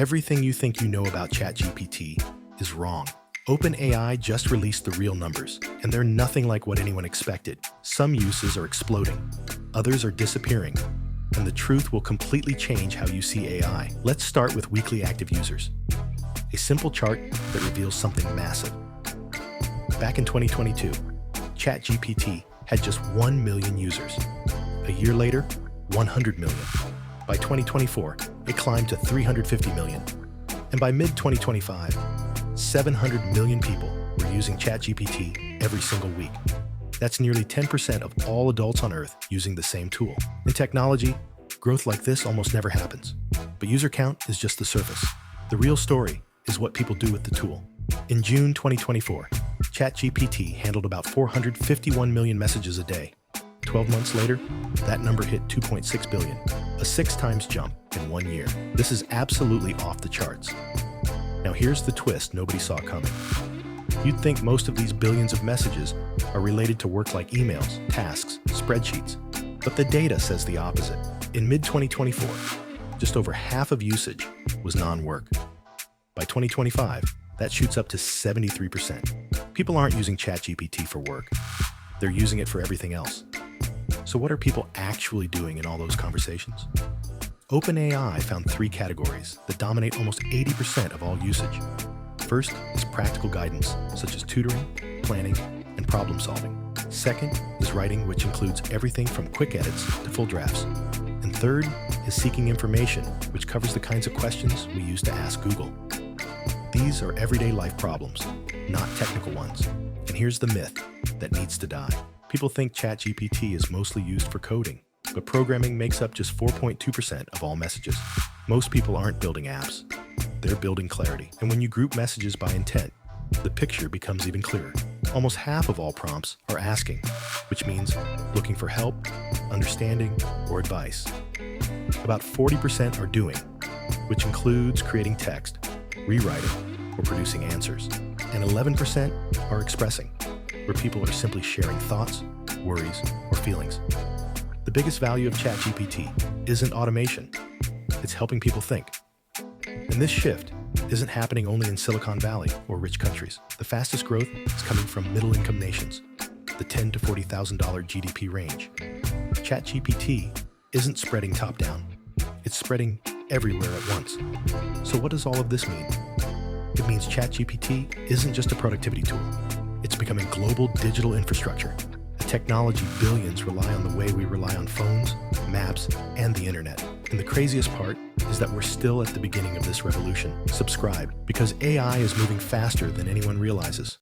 Everything you think you know about ChatGPT is wrong. OpenAI just released the real numbers, and they're nothing like what anyone expected. Some uses are exploding, others are disappearing, and the truth will completely change how you see AI. Let's start with weekly active users. A simple chart that reveals something massive. Back in 2022, ChatGPT had just 1 million users. A year later, 100 million. By 2024, it climbed to 350 million. And by mid-2025, 700 million people were using ChatGPT every single week. That's nearly 10% of all adults on Earth using the same tool. In technology, growth like this almost never happens. But user count is just the surface. The real story is what people do with the tool. In June 2024, ChatGPT handled about 451 million messages a day. 12 months later, that number hit 2.6 billion, a 6 times jump in 1 year. This is absolutely off the charts. Now here's the twist nobody saw coming. You'd think most of these billions of messages are related to work like emails, tasks, spreadsheets, but the data says the opposite. In mid-2024, just over half of usage was non-work. By 2025, that shoots up to 73%. People aren't using ChatGPT for work. They're using it for everything else. So what are people actually doing in all those conversations? OpenAI found 3 categories that dominate almost 80% of all usage. First is practical guidance, such as tutoring, planning, and problem solving. Second is writing, which includes everything from quick edits to full drafts. And third is seeking information, which covers the kinds of questions we use to ask Google. These are everyday life problems, not technical ones. And here's the myth that needs to die. People think ChatGPT is mostly used for coding, but programming makes up just 4.2% of all messages. Most people aren't building apps. They're building clarity. And when you group messages by intent, the picture becomes even clearer. Almost half of all prompts are asking, which means looking for help, understanding, or advice. About 40% are doing, which includes creating text, rewriting, or producing answers. And 11% are expressing, where people are simply sharing thoughts, worries, or feelings. The biggest value of ChatGPT isn't automation, it's helping people think. And this shift isn't happening only in Silicon Valley or rich countries. The fastest growth is coming from middle-income nations, the $10,000 to $40,000 GDP range. ChatGPT isn't spreading top-down, it's spreading everywhere at once. So what does all of this mean? It means ChatGPT isn't just a productivity tool. It's becoming global digital infrastructure, a technology billions rely on the way we rely on phones, maps, and the internet. And the craziest part is that we're still at the beginning of this revolution. Subscribe, because AI is moving faster than anyone realizes.